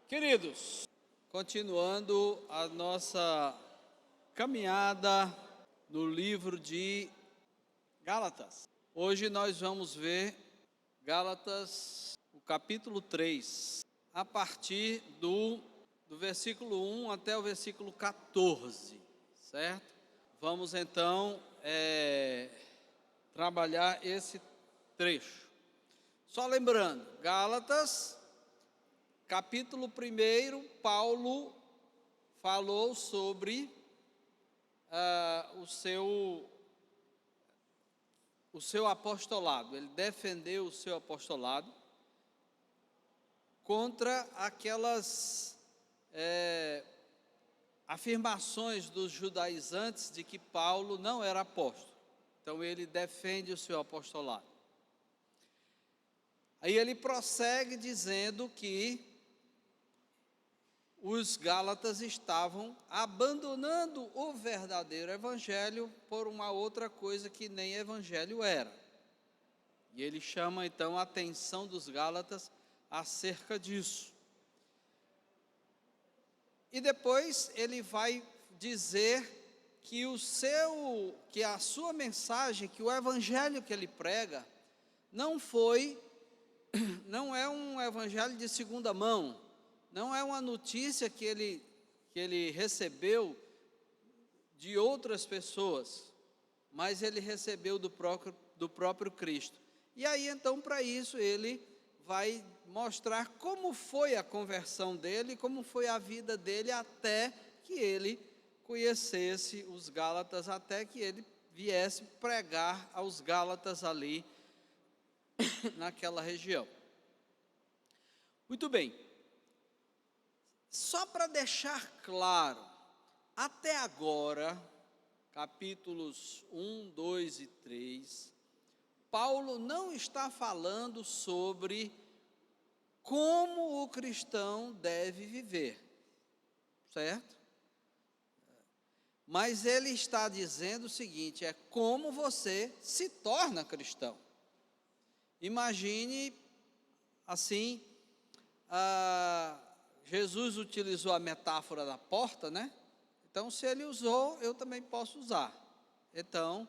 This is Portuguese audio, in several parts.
Queridos, continuando a nossa caminhada no livro de Gálatas. Hoje nós vamos ver Gálatas, o capítulo 3, a partir do versículo 1 até o versículo 14, certo? Vamos então trabalhar esse trecho. Só lembrando, Gálatas, capítulo 1, Paulo falou sobre o seu apostolado. Ele defendeu o seu apostolado contra aquelas afirmações dos judaizantes de que Paulo não era apóstolo. Então ele defende o seu apostolado. Aí ele prossegue dizendo que os gálatas estavam abandonando o verdadeiro evangelho por uma outra coisa que nem evangelho era. E ele chama então a atenção dos gálatas acerca disso. E depois ele vai dizer que a sua mensagem, que o evangelho que ele prega, não é um evangelho de segunda mão, não é uma notícia que ele recebeu de outras pessoas, mas ele recebeu do próprio Cristo. E aí então, para isso, ele vai mostrar como foi a conversão dele, como foi a vida dele até que ele conhecesse os gálatas, até que ele viesse pregar aos gálatas ali naquela região. Muito bem. Só para deixar claro, até agora, capítulos 1, 2 e 3, Paulo não está falando sobre como o cristão deve viver, certo? Mas ele está dizendo o seguinte, é como você se torna cristão. Imagine, assim, Jesus utilizou a metáfora da porta, né? Então, se ele usou, eu também posso usar. Então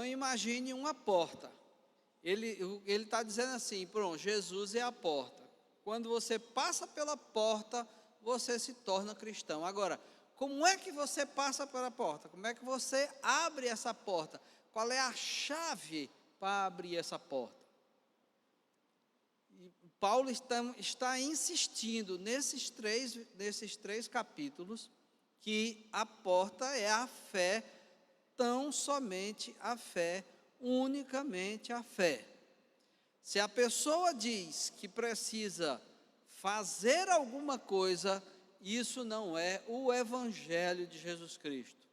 imagine uma porta. Ele está dizendo assim, pronto, Jesus é a porta. Quando você passa pela porta, você se torna cristão. Agora, como é que você passa pela porta? Como é que você abre essa porta? Qual é a chave para abrir essa porta? E Paulo está insistindo nesses três capítulos que a porta é a fé, tão somente a fé, unicamente a fé. Se a pessoa diz que precisa fazer alguma coisa, isso não é o evangelho de Jesus Cristo.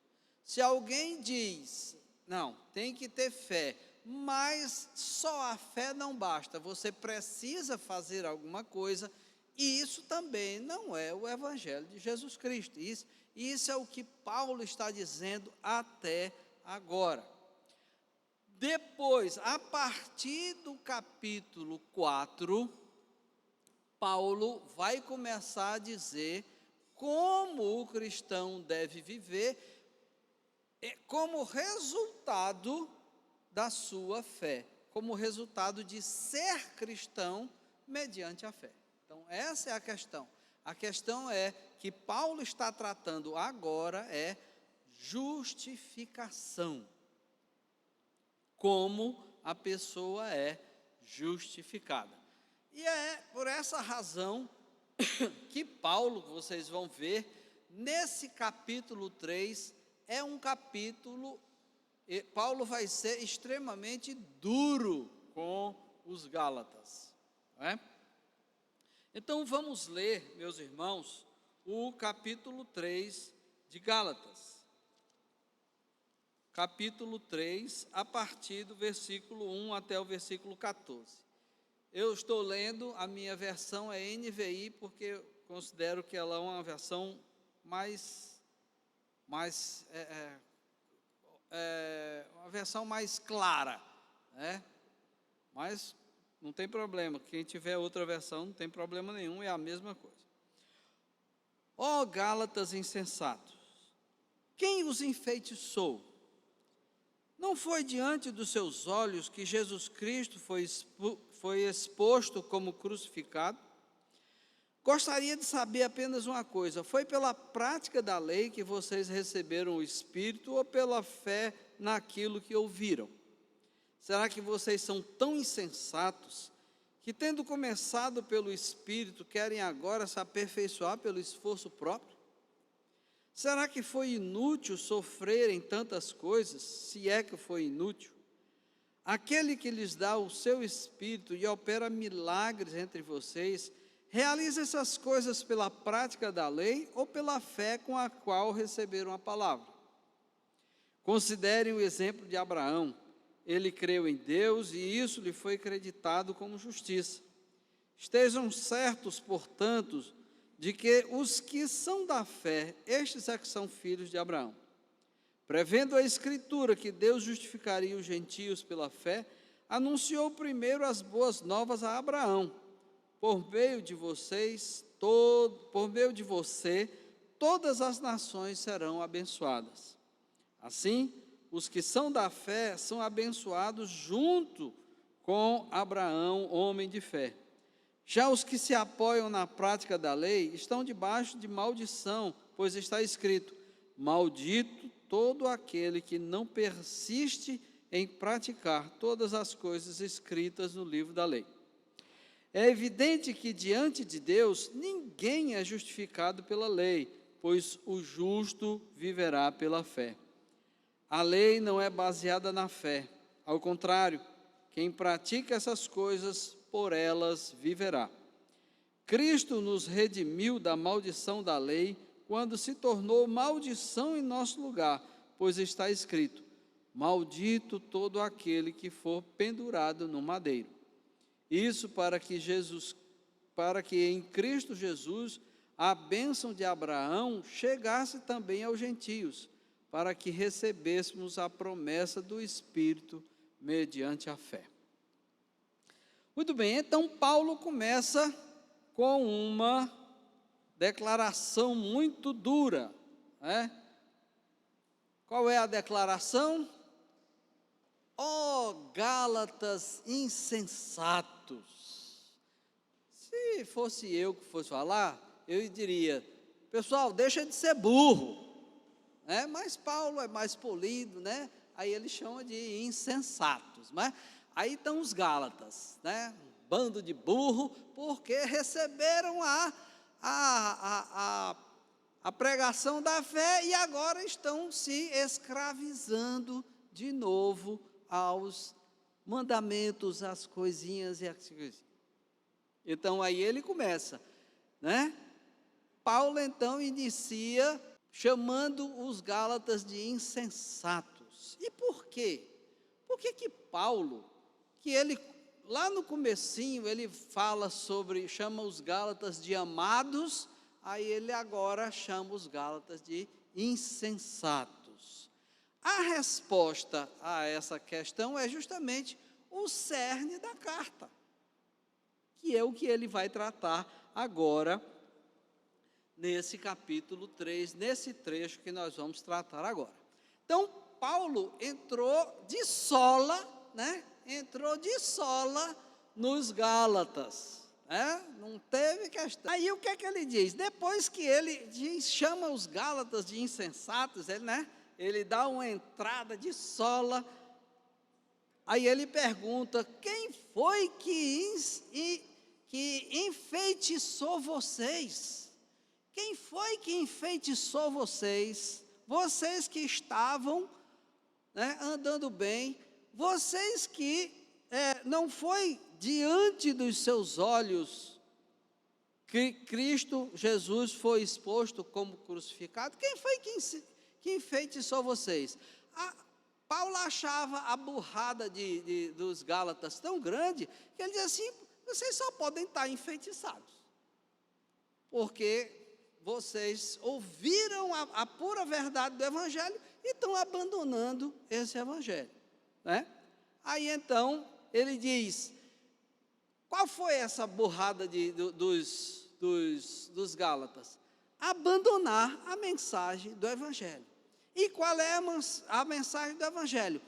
Se alguém diz, não, tem que ter fé, mas só a fé não basta, você precisa fazer alguma coisa, e isso também não é o evangelho de Jesus Cristo. Isso é o que Paulo está dizendo até agora. Depois, a partir do capítulo 4, Paulo vai começar a dizer como o cristão deve viver como resultado da sua fé, como resultado de ser cristão mediante a fé. Então, essa é a questão. A questão é que Paulo está tratando agora é justificação. Como a pessoa é justificada. E é por essa razão que Paulo, vocês vão ver, nesse capítulo 3, é um capítulo, Paulo vai ser extremamente duro com os gálatas. Não é? Então vamos ler, meus irmãos, o capítulo 3 de Gálatas. Capítulo 3, a partir do versículo 1 até o versículo 14. Eu estou lendo, a minha versão é NVI, porque eu considero que ela é uma versão uma versão mais clara, né? Mas não tem problema, quem tiver outra versão não tem problema nenhum, é a mesma coisa. Ó Gálatas insensatos, quem os enfeitiçou? Não foi diante dos seus olhos que Jesus Cristo foi exposto como crucificado? Gostaria de saber apenas uma coisa: foi pela prática da lei que vocês receberam o Espírito ou pela fé naquilo que ouviram? Será que vocês são tão insensatos que, tendo começado pelo Espírito, querem agora se aperfeiçoar pelo esforço próprio? Será que foi inútil sofrerem tantas coisas, se é que foi inútil? Aquele que lhes dá o seu Espírito e opera milagres entre vocês, realiza essas coisas pela prática da lei ou pela fé com a qual receberam a palavra? Considerem o exemplo de Abraão. Ele creu em Deus e isso lhe foi acreditado como justiça. Estejam certos, portanto, de que os que são da fé, estes é que são filhos de Abraão. Prevendo a Escritura que Deus justificaria os gentios pela fé, anunciou primeiro as boas novas a Abraão. Por meio de você, todas as nações serão abençoadas. Assim, os que são da fé são abençoados junto com Abraão, homem de fé. Já os que se apoiam na prática da lei estão debaixo de maldição, pois está escrito: maldito todo aquele que não persiste em praticar todas as coisas escritas no livro da lei. É evidente que diante de Deus ninguém é justificado pela lei, pois o justo viverá pela fé. A lei não é baseada na fé, ao contrário, quem pratica essas coisas, por elas viverá. Cristo nos redimiu da maldição da lei, quando se tornou maldição em nosso lugar, pois está escrito: maldito todo aquele que for pendurado no madeiro. Isso para que em Cristo Jesus a bênção de Abraão chegasse também aos gentios, para que recebêssemos a promessa do Espírito mediante a fé. Muito bem, então Paulo começa com uma declaração muito dura, né? Qual é a declaração? Ó Gálatas insensatos. Se fosse eu que fosse falar, eu diria: pessoal, deixa de ser burro, né? Mas Paulo é mais polido, né? Aí ele chama de insensatos, né? Aí estão os Gálatas, né? Um bando de burro, porque receberam a pregação da fé e agora estão se escravizando de novo aos mandamentos, às coisinhas e as coisinhas. Então aí ele começa, né? Paulo então inicia chamando os Gálatas de insensatos. E por quê? Por que Paulo, que ele lá no comecinho ele chama os Gálatas de amados, aí ele agora chama os Gálatas de insensatos? A resposta a essa questão é justamente o cerne da carta, que é o que ele vai tratar agora nesse capítulo 3, nesse trecho que nós vamos tratar agora. Então, Paulo entrou de sola, né? Entrou de sola nos Gálatas, né? Não teve questão. Aí o que é que ele diz? Depois que ele chama os Gálatas de insensatos, ele dá uma entrada de sola. Aí ele pergunta: quem foi que enfeitiçou vocês? Quem foi que enfeitiçou vocês? Vocês que estavam, né, andando bem, vocês que não foi diante dos seus olhos que Cristo Jesus foi exposto como crucificado. Quem foi que enfeitiçou vocês? Paulo achava a burrada dos Gálatas tão grande, que ele dizia assim: vocês só podem estar enfeitiçados, porque vocês ouviram a pura verdade do Evangelho e estão abandonando esse Evangelho, né? Aí então ele diz: qual foi essa burrada dos Gálatas? abandonar a mensagem do Evangelho. E qual é a mensagem do Evangelho?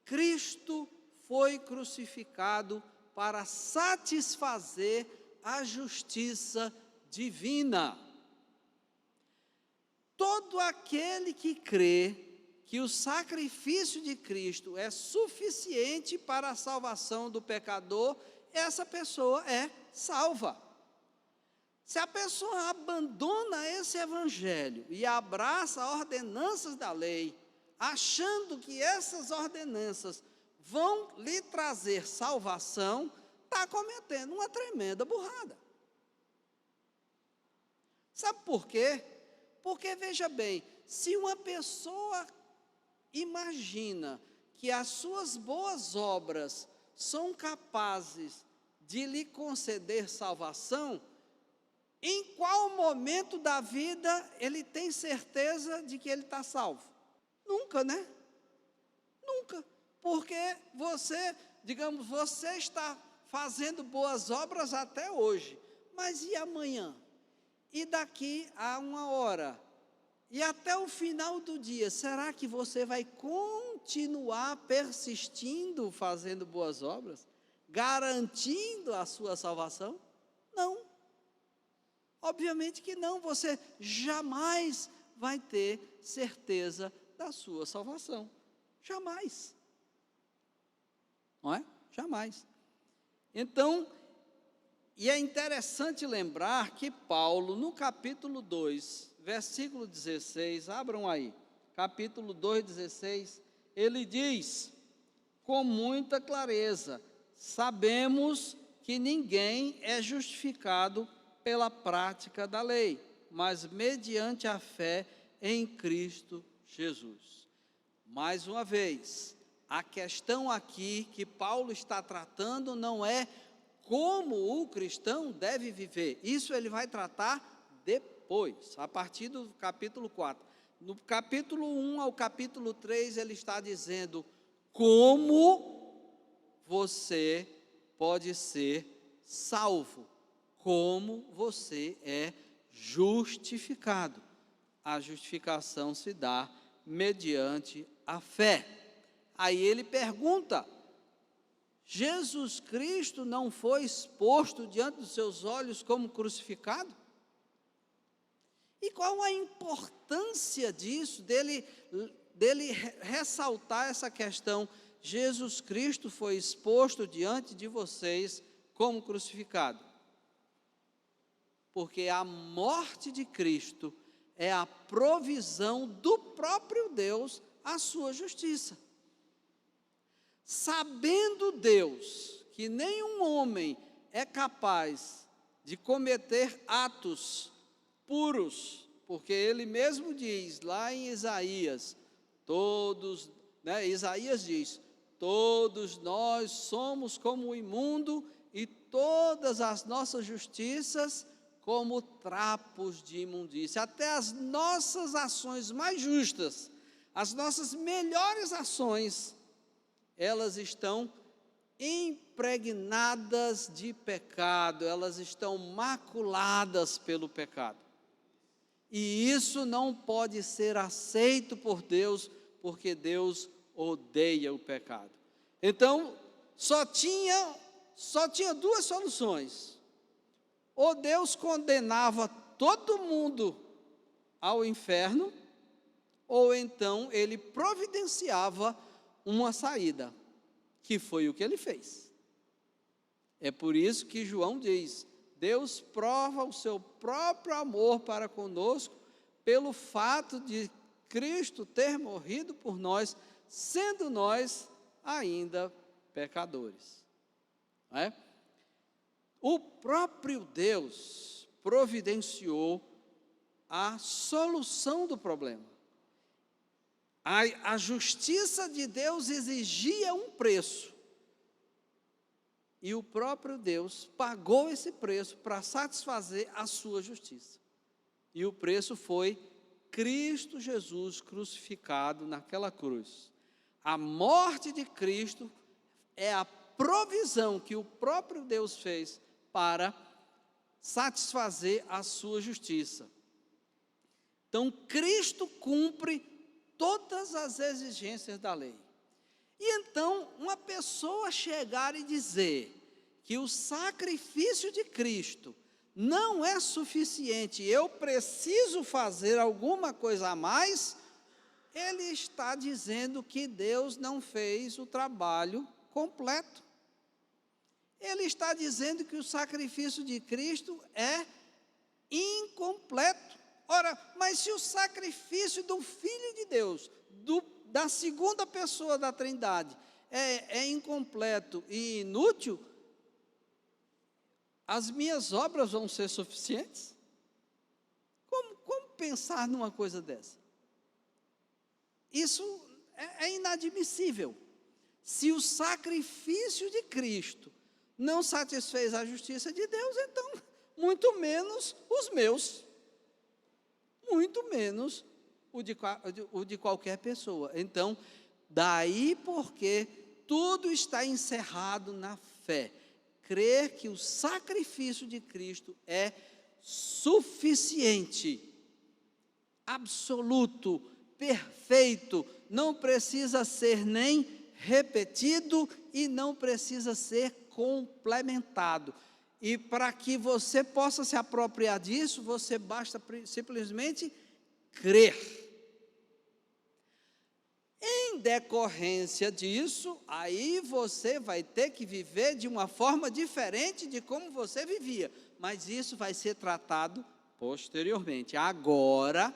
Cristo foi crucificado para satisfazer a justiça divina. Todo aquele que crê que o sacrifício de Cristo é suficiente para a salvação do pecador, essa pessoa é salva. Se a pessoa abandona esse evangelho e abraça ordenanças da lei, achando que essas ordenanças vão lhe trazer salvação, está cometendo uma tremenda burrada. Sabe por quê? Porque, veja bem, se uma pessoa imagina que as suas boas obras são capazes de lhe conceder salvação, em qual momento da vida ele tem certeza de que ele está salvo? Nunca, né? Nunca. Porque você, digamos, você está fazendo boas obras até hoje, mas e amanhã? E daqui a 1 hora? E até o final do dia, será que você vai continuar persistindo fazendo boas obras? Garantindo a sua salvação? Não. Obviamente que não, você jamais vai ter certeza da sua salvação. Jamais. Não é? Jamais. Então, e é interessante lembrar que Paulo, no capítulo 2, versículo 16, abram aí, capítulo 2, 16, ele diz, com muita clareza, sabemos que ninguém é justificado pela prática da lei, mas mediante a fé em Cristo Jesus. Mais uma vez, a questão aqui que Paulo está tratando não é como o cristão deve viver. Isso ele vai tratar depois, a partir do capítulo 4. No capítulo 1 ao capítulo 3, ele está dizendo como você pode ser salvo, como você é justificado. A justificação se dá mediante a fé. Aí ele pergunta, Jesus Cristo não foi exposto diante dos seus olhos como crucificado? E qual a importância disso, dele ressaltar essa questão? Jesus Cristo foi exposto diante de vocês como crucificado. Porque a morte de Cristo é a provisão do próprio Deus à sua justiça. Sabendo Deus que nenhum homem é capaz de cometer atos puros, porque ele mesmo diz lá em Isaías, Isaías diz, todos nós somos como o imundo e todas as nossas justiças como trapos de imundícia. Até as nossas ações mais justas, as nossas melhores ações, elas estão impregnadas de pecado, elas estão maculadas pelo pecado. E isso não pode ser aceito por Deus, porque Deus odeia o pecado. Então, só tinha 2 soluções. Ou Deus condenava todo mundo ao inferno, ou então ele providenciava uma saída, que foi o que ele fez. É por isso que João diz, Deus prova o seu próprio amor para conosco, pelo fato de Cristo ter morrido por nós, sendo nós ainda pecadores. Não é? O próprio Deus providenciou a solução do problema. A justiça de Deus exigia um preço. E o próprio Deus pagou esse preço para satisfazer a sua justiça. E o preço foi Cristo Jesus crucificado naquela cruz. A morte de Cristo é a provisão que o próprio Deus fez para satisfazer a sua justiça. Então, Cristo cumpre todas as exigências da lei. E então, uma pessoa chegar e dizer que o sacrifício de Cristo não é suficiente, eu preciso fazer alguma coisa a mais, ele está dizendo que Deus não fez o trabalho completo. Ele está dizendo que o sacrifício de Cristo é incompleto. Ora, mas se o sacrifício do Filho de Deus, da segunda pessoa da Trindade, é incompleto e inútil, as minhas obras vão ser suficientes? Como pensar numa coisa dessa? Isso é inadmissível. Se o sacrifício de Cristo não satisfez a justiça de Deus, então, muito menos os meus, muito menos o de qualquer pessoa. Então, daí porque tudo está encerrado na fé. Crer que o sacrifício de Cristo é suficiente, absoluto, perfeito, não precisa ser nem repetido e não precisa ser complementado. E para que você possa se apropriar disso, você basta simplesmente crer. Em decorrência disso, aí você vai ter que viver de uma forma diferente de como você vivia, mas isso vai ser tratado posteriormente. Agora,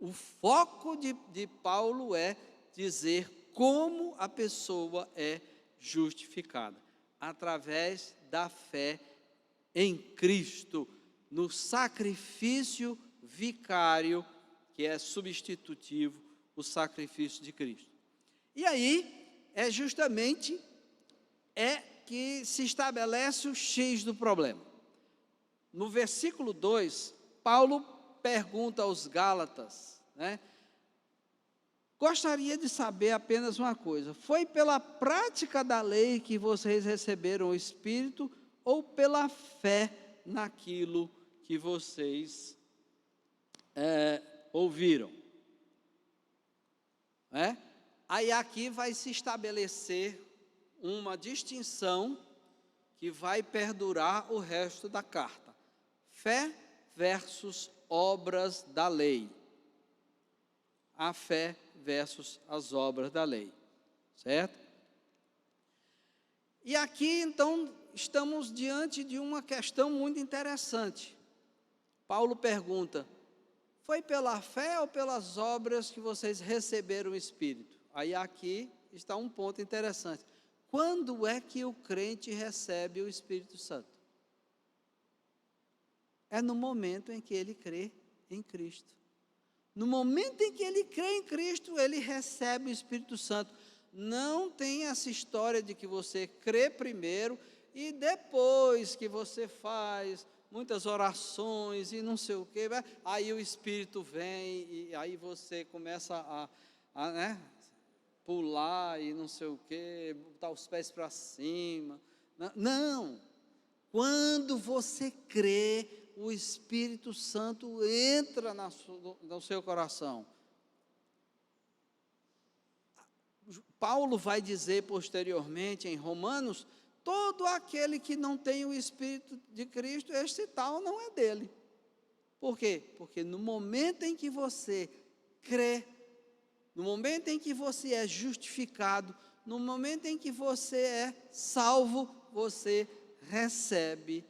o foco de Paulo é dizer como a pessoa é justificada, através da fé em Cristo, no sacrifício vicário, que é substitutivo, o sacrifício de Cristo. E aí, é justamente que se estabelece o X do problema. No versículo 2, Paulo pergunta aos Gálatas, gostaria de saber apenas uma coisa: foi pela prática da lei que vocês receberam o Espírito ou pela fé naquilo que vocês ouviram? Aí aqui vai se estabelecer uma distinção que vai perdurar o resto da carta. Fé versus obras da lei. A fé versus as obras da lei, certo? E aqui, então, estamos diante de uma questão muito interessante. Paulo pergunta: foi pela fé ou pelas obras que vocês receberam o Espírito? Aí aqui está um ponto interessante. Quando é que o crente recebe o Espírito Santo? É no momento em que ele crê em Cristo. No momento em que ele crê em Cristo, ele recebe o Espírito Santo. Não tem essa história de que você crê primeiro e depois que você faz muitas orações e não sei o quê, aí o Espírito vem e aí você começa a pular e não sei o quê, botar os pés para cima. Não. Quando você crê, o Espírito Santo entra no seu coração. Paulo vai dizer posteriormente em Romanos: todo aquele que não tem o Espírito de Cristo, este tal não é dele. Por quê? Porque no momento em que você crê, no momento em que você é justificado, no momento em que você é salvo, você recebe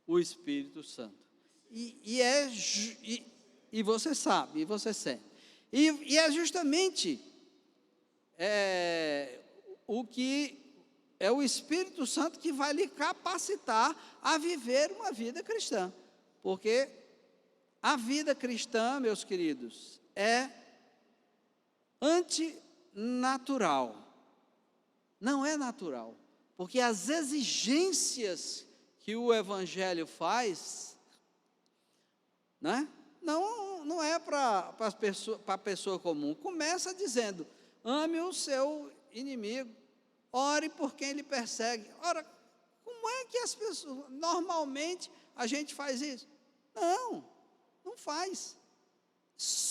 o Espírito Santo. E você sabe, e você sente. E é justamente o que é o Espírito Santo que vai lhe capacitar a viver uma vida cristã. Porque a vida cristã, meus queridos, é antinatural. Não é natural. Porque as exigências que o Evangelho faz, não é para a pessoa comum. Começa dizendo: ame o seu inimigo, ore por quem lhe persegue. Ora, como é que as pessoas, normalmente, a gente faz isso? Não faz.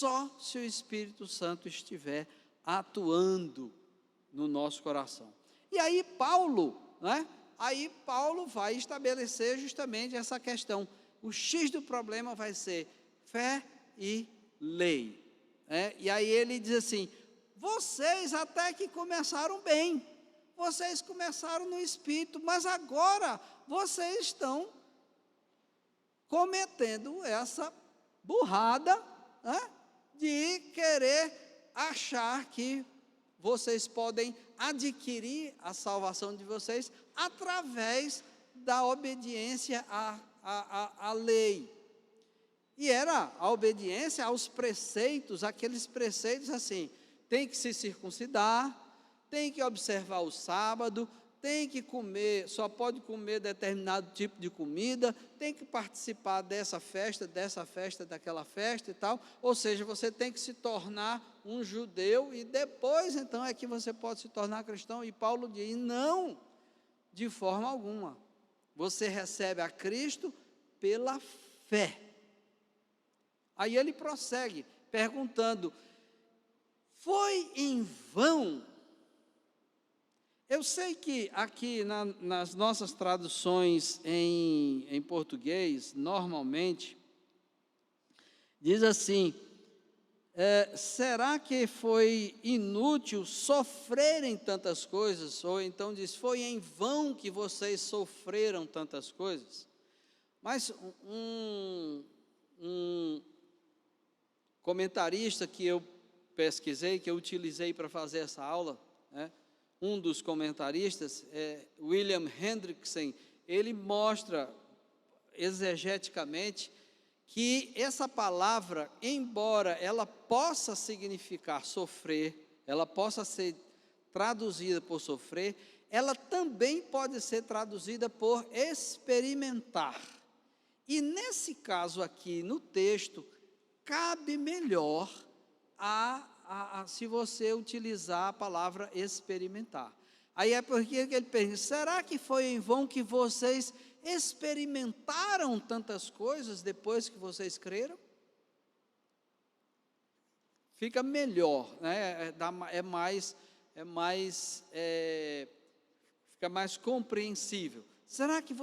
só se o Espírito Santo estiver atuando no nosso coração. E aí Paulo, né? Aí Paulo vai estabelecer justamente essa questão. O X do problema vai ser fé e lei. E aí ele diz assim: vocês até que começaram bem, vocês começaram no Espírito, mas agora vocês estão cometendo essa burrada, né, de querer achar que vocês podem adquirir a salvação de vocês através da obediência à lei. E era a obediência aos preceitos, aqueles preceitos assim: tem que se circuncidar, tem que observar o sábado, tem que comer, só pode comer determinado tipo de comida, tem que participar dessa festa, daquela festa e tal. Ou seja, você tem que se tornar um judeu e depois então é que você pode se tornar cristão. E Paulo diz: não, de forma alguma. Você recebe a Cristo pela fé. Aí ele prossegue perguntando: foi em vão? Eu sei que aqui nas nossas traduções em português, normalmente, diz assim: será que foi inútil sofrerem tantas coisas? Ou então diz: foi em vão que vocês sofreram tantas coisas? Mas um comentarista que eu pesquisei, que eu utilizei para fazer essa aula, né? Um dos comentaristas, William Hendrickson, ele mostra exegeticamente que essa palavra, embora ela possa significar sofrer, ela possa ser traduzida por sofrer, ela também pode ser traduzida por experimentar. E nesse caso aqui, no texto, cabe melhor se você utilizar a palavra experimentar. Aí é porque ele pergunta: será que foi em vão que vocês experimentaram tantas coisas depois que vocês creram? Fica melhor, né? Fica mais compreensível. Será que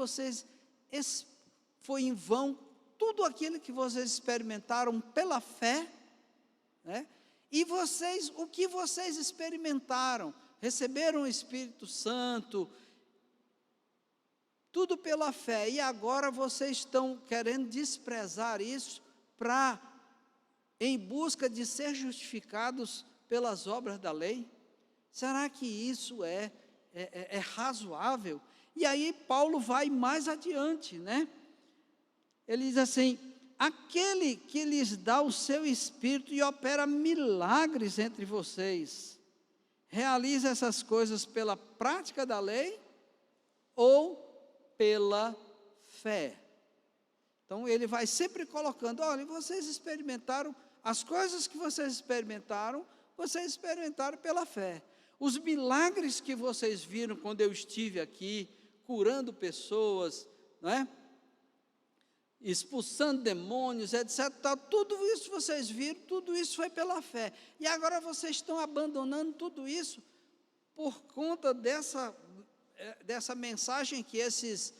foi em vão tudo aquilo que vocês experimentaram pela fé, né? E vocês, o que vocês experimentaram? Receberam o Espírito Santo, tudo pela fé, e agora vocês estão querendo desprezar isso em busca de ser justificados pelas obras da lei? Será que isso é razoável? E aí Paulo vai mais adiante, né? Ele diz assim: aquele que lhes dá o seu Espírito e opera milagres entre vocês, realiza essas coisas pela prática da lei ou pela fé? Então ele vai sempre colocando: olha, vocês experimentaram, as coisas que vocês experimentaram pela fé. Os milagres que vocês viram quando eu estive aqui, curando pessoas, não é? Expulsando demônios, etc. Tudo isso vocês viram, tudo isso foi pela fé. E agora vocês estão abandonando tudo isso por conta dessa mensagem que esses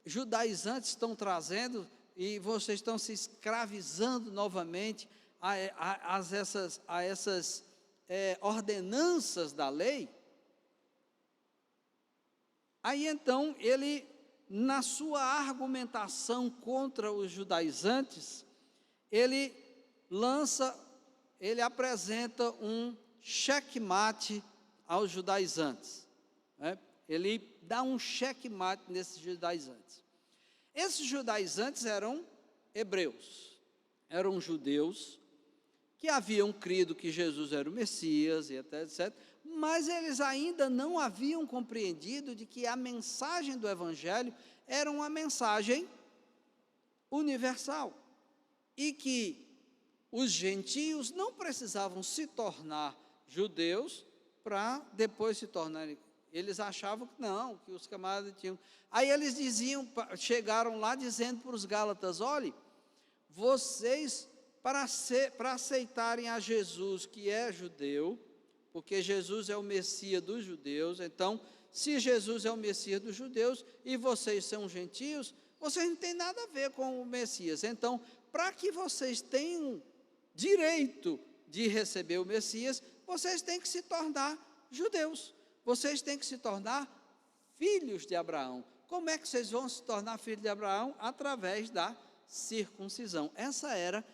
judaizantes estão trazendo, e vocês estão se escravizando novamente a essas ordenanças da lei. Aí então ele, na sua argumentação contra os judaizantes, ele apresenta um checkmate aos judaizantes, né? Ele dá um checkmate nesses judaizantes. Esses judaizantes eram hebreus, eram judeus que haviam crido que Jesus era o Messias e até etc., mas eles ainda não haviam compreendido de que a mensagem do Evangelho era uma mensagem universal, e que os gentios não precisavam se tornar judeus para depois se tornarem. Eles achavam que não, que os camaradas tinham. Aí eles chegaram lá dizendo para os Gálatas: olhe, vocês para aceitarem a Jesus, que é judeu, porque Jesus é o Messias dos judeus. Então, se Jesus é o Messias dos judeus e vocês são gentios, vocês não têm nada a ver com o Messias. Então, para que vocês tenham direito de receber o Messias, vocês têm que se tornar judeus. Vocês têm que se tornar filhos de Abraão. Como é que vocês vão se tornar filhos de Abraão? Através da circuncisão. Essa era,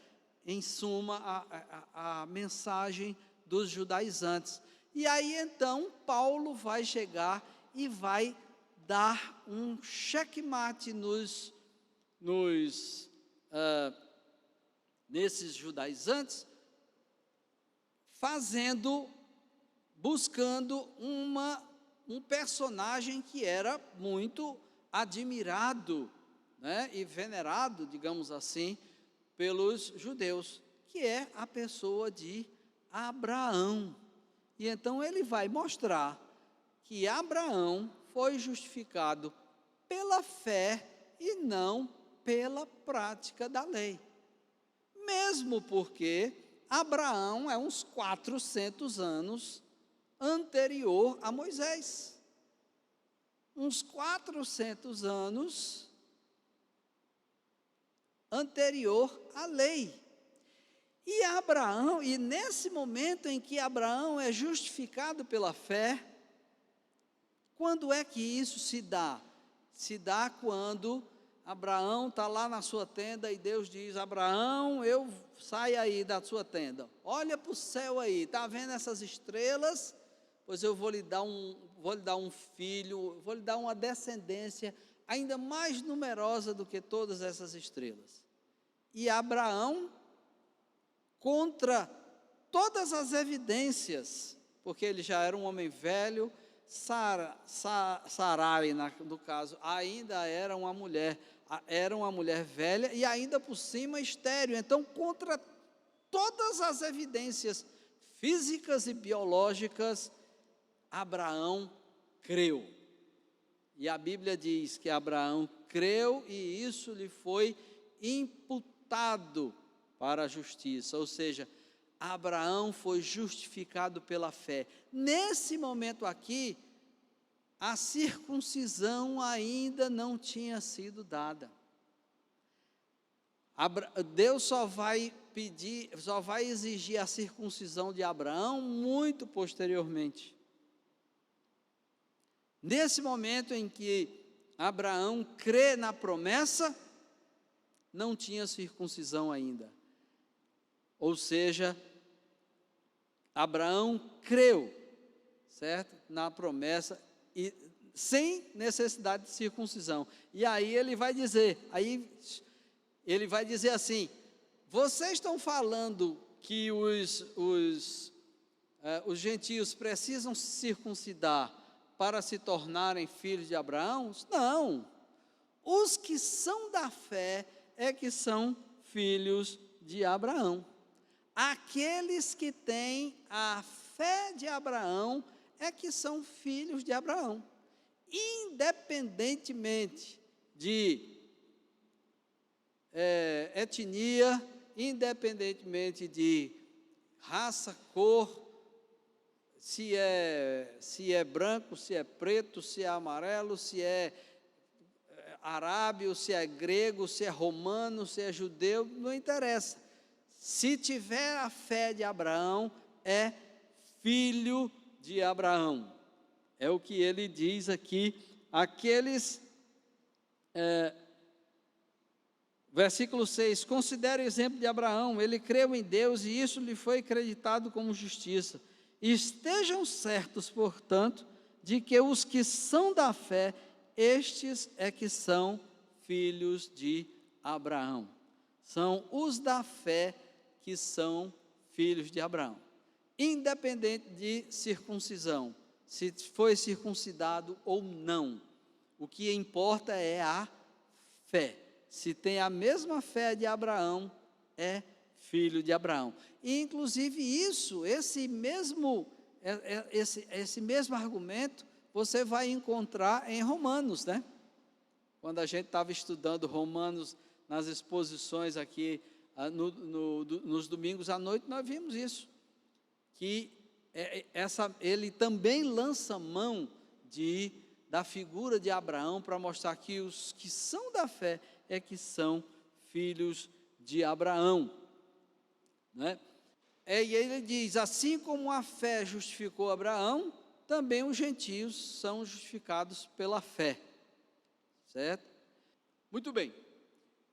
em suma, a mensagem dos judaizantes. E aí, então, Paulo vai chegar e vai dar um checkmate nesses judaizantes, buscando um personagem que era muito admirado, né, e venerado, digamos assim, pelos judeus, que é a pessoa de Abraão. E então ele vai mostrar que Abraão foi justificado pela fé e não pela prática da lei. Mesmo porque Abraão é uns 400 anos anterior a Moisés. Uns 400 anos anterior à lei. E nesse momento em que Abraão é justificado pela fé, quando é que isso se dá? Se dá quando Abraão está lá na sua tenda e Deus diz: Abraão, sai aí da sua tenda, olha para o céu aí, está vendo essas estrelas? Pois eu vou lhe dar um filho, vou lhe dar uma descendência ainda mais numerosa do que todas essas estrelas. E Abraão, contra todas as evidências, porque ele já era um homem velho, Sarai, no caso, ainda era uma mulher velha e ainda por cima estéril. Então, contra todas as evidências físicas e biológicas, Abraão creu. E a Bíblia diz que Abraão creu e isso lhe foi imputado para a justiça, ou seja, Abraão foi justificado pela fé. Nesse momento aqui, a circuncisão ainda não tinha sido dada. Deus só vai exigir a circuncisão de Abraão muito posteriormente. Nesse momento em que Abraão crê na promessa, não tinha circuncisão ainda. Ou seja, Abraão creu, certo? Na promessa, e sem necessidade de circuncisão. E aí ele vai dizer assim: vocês estão falando que os gentios precisam se circuncidar para se tornarem filhos de Abraão? Não, os que são da fé é que são filhos de Abraão. Aqueles que têm a fé de Abraão é que são filhos de Abraão, independentemente de etnia, independentemente de raça, cor, se é branco, se é preto, se é amarelo, se é arábio, se é grego, se é romano, se é judeu, não interessa. Se tiver a fé de Abraão, é filho de Abraão. É o que ele diz aqui. Versículo 6, considere o exemplo de Abraão, ele creu em Deus e isso lhe foi acreditado como justiça. Estejam certos, portanto, de que os que são da fé, estes é que são filhos de Abraão. São os da fé que são filhos de Abraão, independente de circuncisão, se foi circuncidado ou não. O que importa é a fé. Se tem a mesma fé de Abraão, é filho de Abraão. E, inclusive, esse mesmo argumento, você vai encontrar em Romanos, né? Quando a gente estava estudando Romanos nas exposições aqui nos domingos à noite nós vimos isso, que ele também lança mão da figura de Abraão para mostrar que os que são da fé que são filhos de Abraão, né? E ele diz, assim como a fé justificou Abraão, também os gentios são justificados pela fé, certo? Muito bem,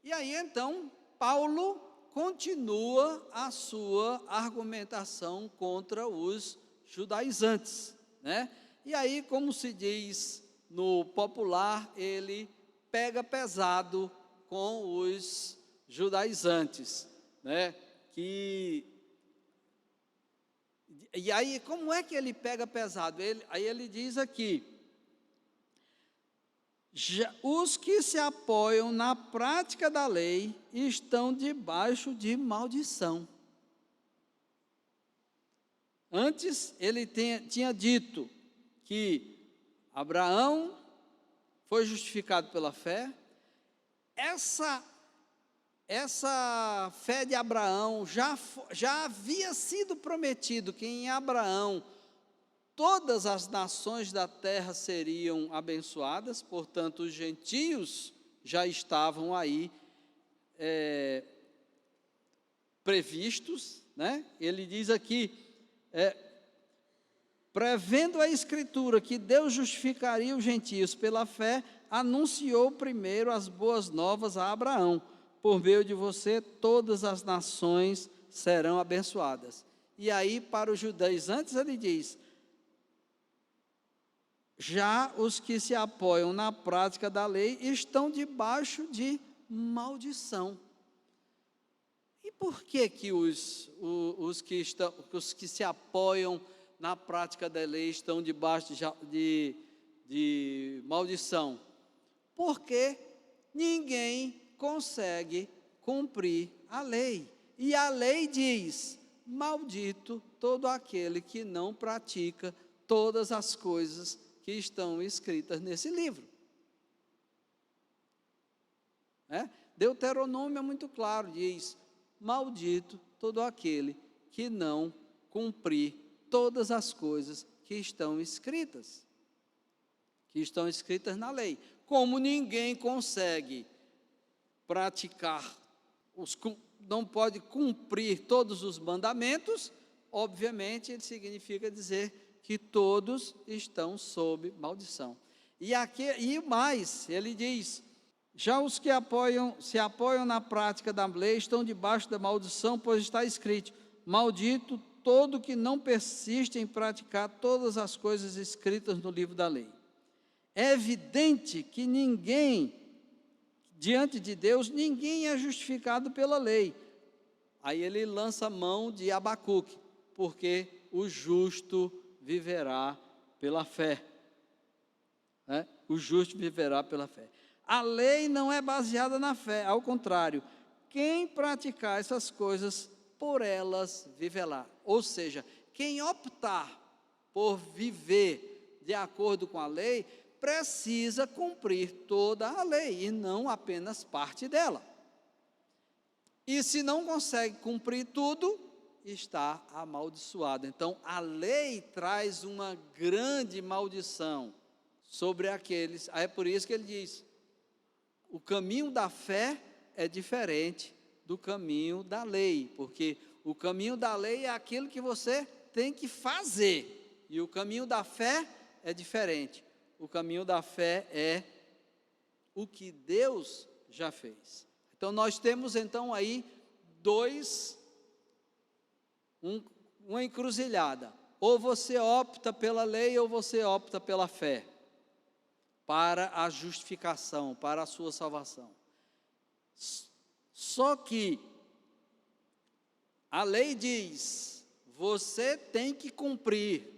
e aí então Paulo continua a sua argumentação contra os judaizantes, né? E aí, como se diz no popular, ele pega pesado com os judaizantes, né? E aí, como é que ele pega pesado? Aí ele diz aqui, os que se apoiam na prática da lei estão debaixo de maldição. Antes ele tinha dito que Abraão foi justificado pela fé. Essa fé de Abraão já havia sido prometido que em Abraão todas as nações da terra seriam abençoadas, portanto os gentios já estavam aí previstos, né? Ele diz aqui, prevendo a Escritura que Deus justificaria os gentios pela fé, anunciou primeiro as boas novas a Abraão, por meio de você todas as nações serão abençoadas. E aí para os judaizantes ele diz, já os que se apoiam na prática da lei estão debaixo de maldição. E por que os que se apoiam na prática da lei estão debaixo de maldição? Porque ninguém consegue cumprir a lei. E a lei diz, maldito todo aquele que não pratica todas as coisas que estão escritas nesse livro. Deuteronômio é muito claro, diz, maldito todo aquele que não cumprir todas as coisas que estão escritas na lei. Como ninguém consegue praticar, não pode cumprir todos os mandamentos, obviamente ele significa dizer que todos estão sob maldição. E mais, ele diz, já os que se apoiam na prática da lei estão debaixo da maldição, pois está escrito, maldito todo que não persiste em praticar todas as coisas escritas no livro da lei. É evidente que diante de Deus, ninguém é justificado pela lei. Aí ele lança mão de Abacuque, porque o justo viverá pela fé. O justo viverá pela fé. A lei não é baseada na fé, ao contrário, quem praticar essas coisas, por elas viverá. Ou seja, quem optar por viver de acordo com a lei, precisa cumprir toda a lei, e não apenas parte dela. E se não consegue cumprir tudo, está amaldiçoado. Então, a lei traz uma grande maldição sobre aqueles. É por isso que ele diz, o caminho da fé é diferente do caminho da lei, porque o caminho da lei é aquilo que você tem que fazer, e o caminho da fé é diferente. O caminho da fé é o que Deus já fez. Então, nós temos então aí uma encruzilhada. Ou você opta pela lei, ou você opta pela fé, para a justificação, para a sua salvação. Só que a lei diz, você tem que cumprir.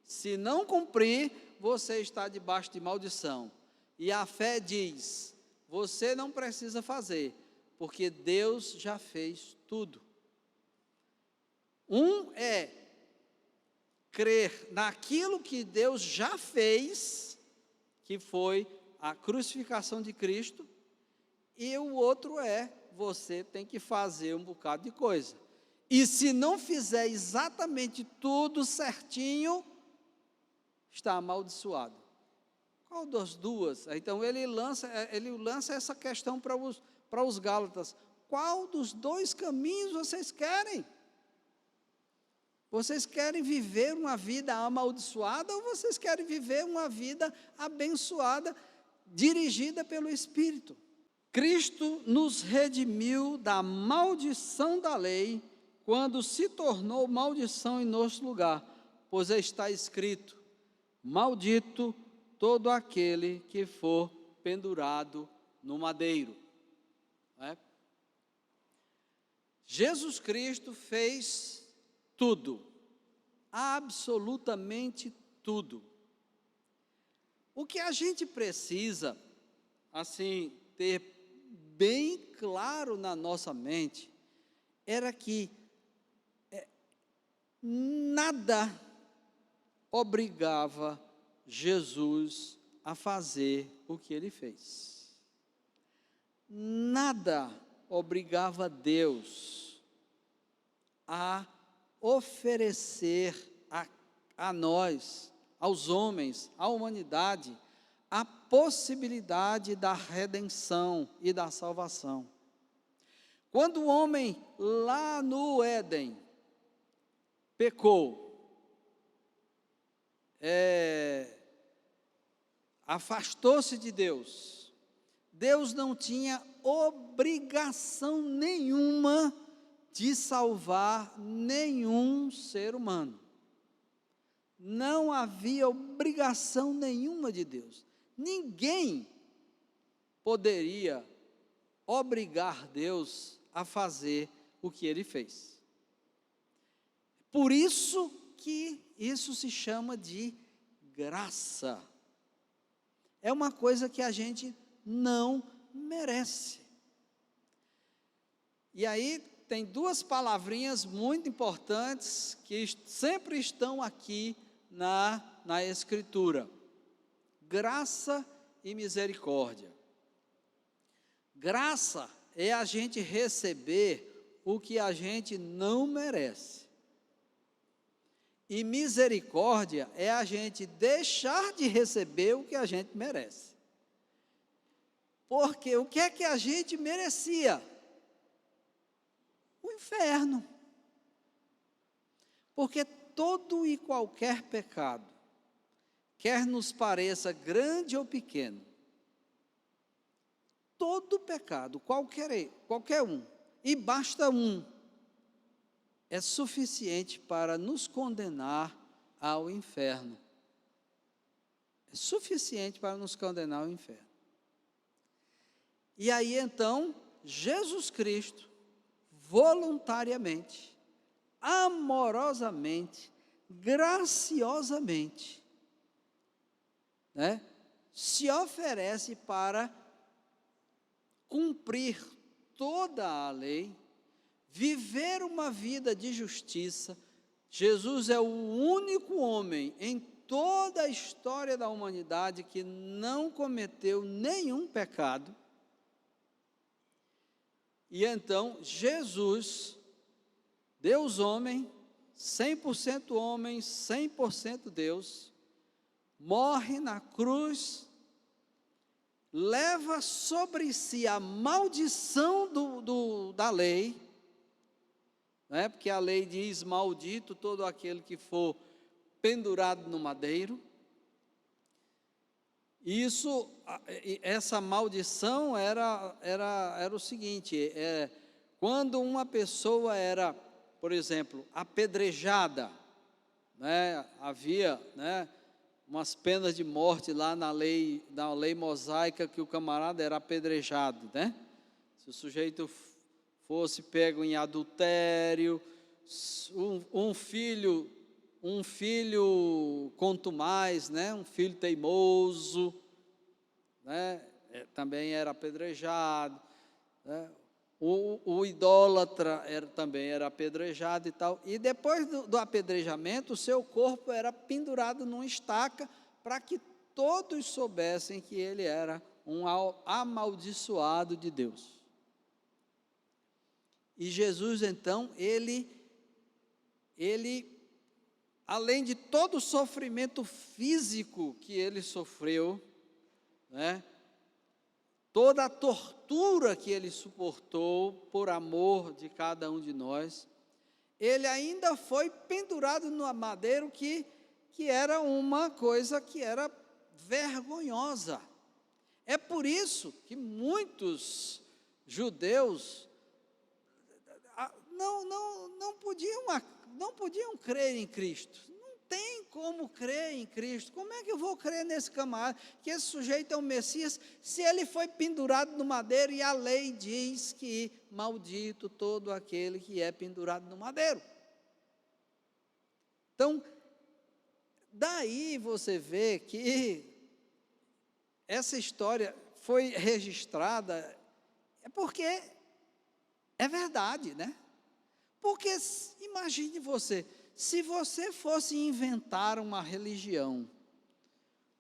Se não cumprir, você está debaixo de maldição. E a fé diz, você não precisa fazer, porque Deus já fez tudo. Um é crer naquilo que Deus já fez, que foi a crucificação de Cristo, e o outro é, você tem que fazer um bocado de coisa. E se não fizer exatamente tudo certinho, está amaldiçoado. Qual das duas? Então ele lança essa questão para os Gálatas. Qual dos dois caminhos vocês querem? Vocês querem viver uma vida amaldiçoada ou vocês querem viver uma vida abençoada, dirigida pelo Espírito? Cristo nos redimiu da maldição da lei, quando se tornou maldição em nosso lugar, pois está escrito: maldito todo aquele que for pendurado no madeiro. Jesus Cristo fez tudo, absolutamente tudo. O que a gente precisa, assim, ter bem claro na nossa mente, era que nada obrigava Jesus a fazer o que ele fez. Nada obrigava Deus a oferecer a nós, aos homens, à humanidade, a possibilidade da redenção e da salvação. Quando o homem lá no Éden pecou, afastou-se de Deus, Deus não tinha obrigação nenhuma de salvar nenhum ser humano. Não havia obrigação nenhuma de Deus. Ninguém poderia obrigar Deus a fazer o que ele fez. Por isso que isso se chama de graça. É uma coisa que a gente não merece. E aí tem duas palavrinhas muito importantes que sempre estão aqui na Escritura: graça e misericórdia. Graça é a gente receber o que a gente não merece. E misericórdia é a gente deixar de receber o que a gente merece. Porque o que é que a gente merecia? O inferno. Porque todo e qualquer pecado, quer nos pareça grande ou pequeno, todo pecado, qualquer um, e basta um, é suficiente para nos condenar ao inferno. É suficiente para nos condenar ao inferno. E aí então, Jesus Cristo, voluntariamente, amorosamente, graciosamente, se oferece para cumprir toda a lei, viver uma vida de justiça. Jesus é o único homem em toda a história da humanidade que não cometeu nenhum pecado. E então, Jesus, Deus homem, 100% Deus, morre na cruz, leva sobre si a maldição da lei, porque a lei diz: maldito todo aquele que for pendurado no madeiro. Essa maldição era o seguinte: quando uma pessoa era, por exemplo, apedrejada, havia umas penas de morte lá na lei mosaica, que o camarada era apedrejado, Se o sujeito fosse pego em adultério, um filho contumaz, um filho teimoso, também era apedrejado, o idólatra também era apedrejado e tal. E depois do apedrejamento, o seu corpo era pendurado numa estaca, para que todos soubessem que ele era um amaldiçoado de Deus. E Jesus, então, ele, além de todo o sofrimento físico que ele sofreu, né, toda a tortura que ele suportou por amor de cada um de nós, ele ainda foi pendurado no madeiro, que era uma coisa que era vergonhosa. É por isso que muitos judeus não podiam crer em Cristo. Não tem como crer em Cristo. Como é que eu vou crer nesse camarada, que esse sujeito é o Messias, se ele foi pendurado no madeiro e a lei diz que maldito todo aquele que é pendurado no madeiro? Então, daí você vê que essa história foi registrada, é porque é verdade, né? Porque imagine você, se você fosse inventar uma religião,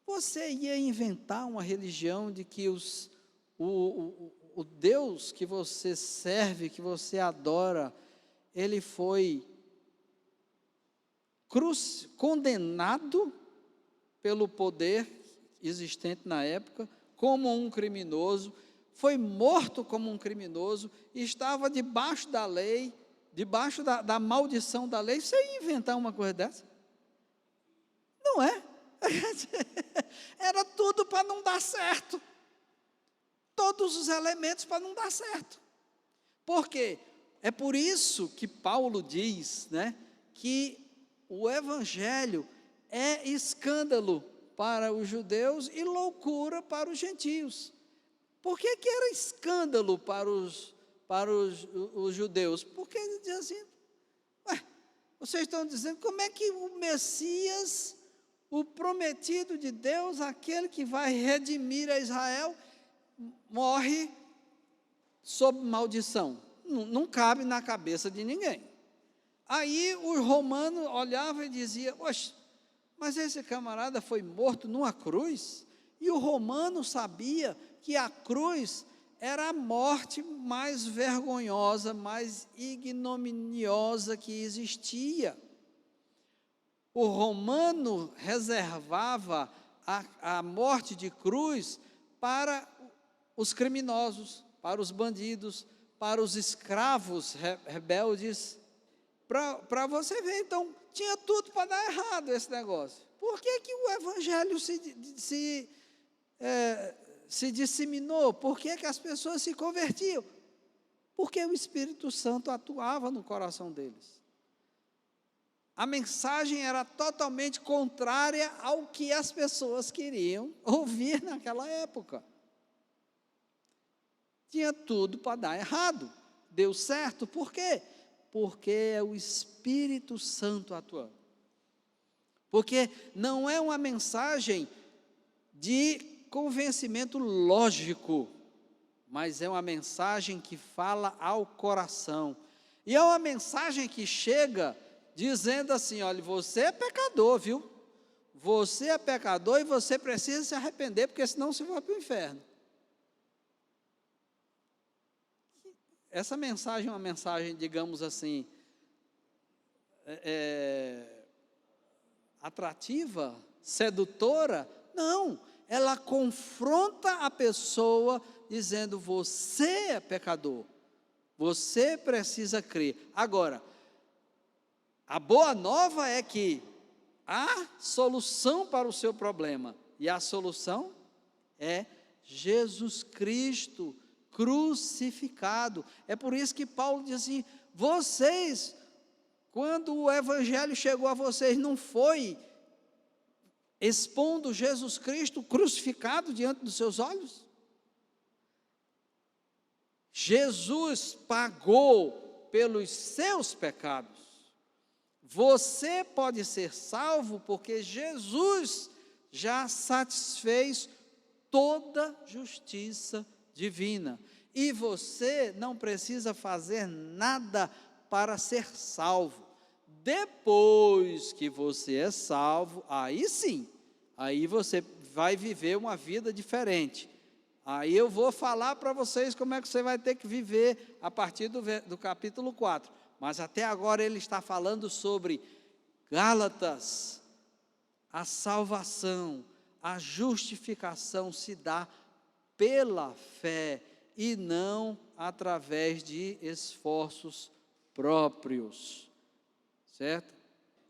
você ia inventar uma religião de que o Deus que você serve, que você adora, ele foi condenado pelo poder existente na época, como um criminoso, foi morto como um criminoso, estava debaixo da lei, debaixo da maldição da lei. Você ia inventar uma coisa dessa? Não é? Era tudo para não dar certo, todos os elementos para não dar certo. Por quê? É por isso que Paulo diz, né, que o evangelho é escândalo para os judeus e loucura para os gentios. Por que era escândalo para os judeus? Porque eles diziam assim: vocês estão dizendo, como é que o Messias, o prometido de Deus, aquele que vai redimir a Israel, morre sob maldição? Não cabe na cabeça de ninguém. Aí o romano olhava e dizia: oxe, mas esse camarada foi morto numa cruz, e o romano sabia que a cruz era a morte mais vergonhosa, mais ignominiosa que existia. O romano reservava a morte de cruz para os criminosos, para os bandidos, para os escravos rebeldes. Para você ver, então, tinha tudo para dar errado esse negócio. Por que o evangelho se disseminou? Por que as pessoas se convertiam? Porque o Espírito Santo atuava no coração deles. A mensagem era totalmente contrária ao que as pessoas queriam ouvir naquela época. Tinha tudo para dar errado. Deu certo, por quê? Porque é o Espírito Santo atuando. Porque não é uma mensagem de convencimento lógico, mas é uma mensagem que fala ao coração. E é uma mensagem que chega dizendo assim: olha, você é pecador, viu? Você é pecador e você precisa se arrepender, porque senão você vai para o inferno. Essa mensagem é uma mensagem, digamos assim, atrativa, sedutora? Não, ela confronta a pessoa dizendo: você é pecador, você precisa crer. Agora, a boa nova é que há solução para o seu problema, e a solução é Jesus Cristo crucificado. É por isso que Paulo diz assim: vocês, quando o evangelho chegou a vocês, não foi expondo Jesus Cristo crucificado diante dos seus olhos? Jesus pagou pelos seus pecados. Você pode ser salvo porque Jesus já satisfez toda justiça divina. E você não precisa fazer nada para ser salvo. Depois que você é salvo, aí sim, aí você vai viver uma vida diferente. Aí eu vou falar para vocês como é que você vai ter que viver a partir do capítulo 4. Mas até agora ele está falando sobre Gálatas, a salvação, a justificação se dá pela fé e não através de esforços próprios, certo?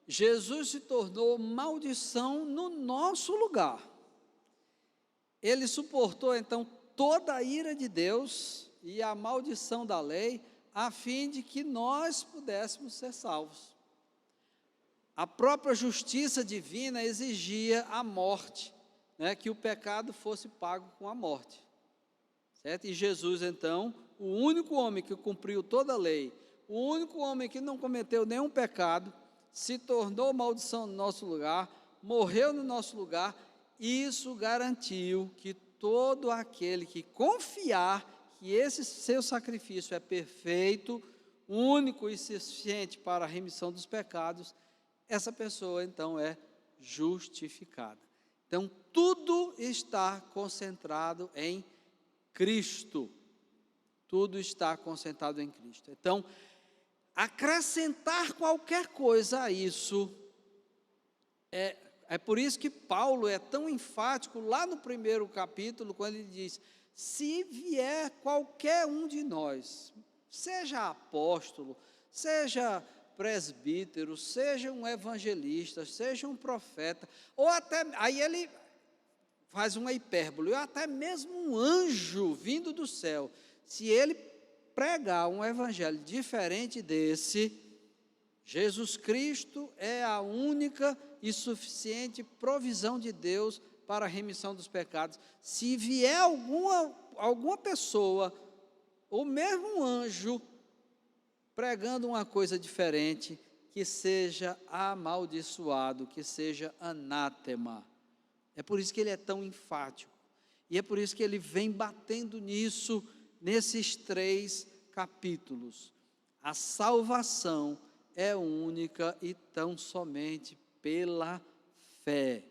Jesus se tornou maldição no nosso lugar. Ele suportou então toda a ira de Deus e a maldição da lei, a fim de que nós pudéssemos ser salvos. A própria justiça divina exigia a morte, né, que o pecado fosse pago com a morte, certo? E Jesus então, o único homem que cumpriu toda a lei, o único homem que não cometeu nenhum pecado, se tornou maldição no nosso lugar, morreu no nosso lugar. Isso garantiu que todo aquele que confiar que esse seu sacrifício é perfeito, único e suficiente para a remissão dos pecados, essa pessoa então é justificada. Então tudo está concentrado em Cristo. Tudo está concentrado em Cristo. Então, acrescentar qualquer coisa a isso é por isso que Paulo é tão enfático lá no primeiro capítulo, quando ele diz: se vier qualquer um de nós, seja apóstolo, seja presbítero, seja um evangelista, seja um profeta, ou até, aí ele faz uma hipérbole, ou até mesmo um anjo vindo do céu, se ele pregar um evangelho diferente desse, Jesus Cristo é a única e suficiente provisão de Deus para a remissão dos pecados. Se vier alguma pessoa, ou mesmo um anjo, pregando uma coisa diferente, que seja amaldiçoado, que seja anátema. É por isso que ele é tão enfático. E é por isso que ele vem batendo nisso, nesses 3 capítulos. A salvação é única e tão somente pela fé.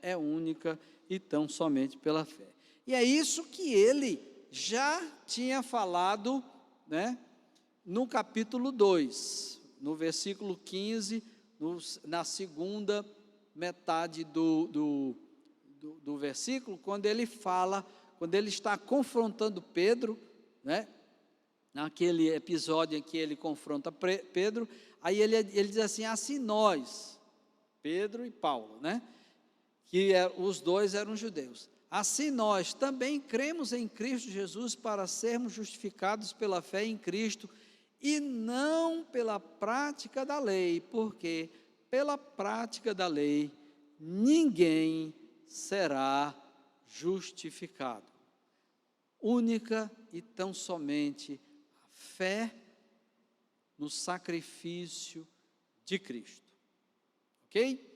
É única e tão somente pela fé. E é isso que ele já tinha falado, né, no capítulo 2, no versículo 15, na segunda metade do versículo, quando ele fala, quando ele está confrontando Pedro, né, naquele episódio em que ele confronta Pedro, aí ele diz assim nós, Pedro e Paulo, né, que os dois eram judeus, assim nós também cremos em Cristo Jesus para sermos justificados pela fé em Cristo e não pela prática da lei, porque pela prática da lei ninguém será justificado. Única e tão somente a fé no sacrifício de Cristo. Ok?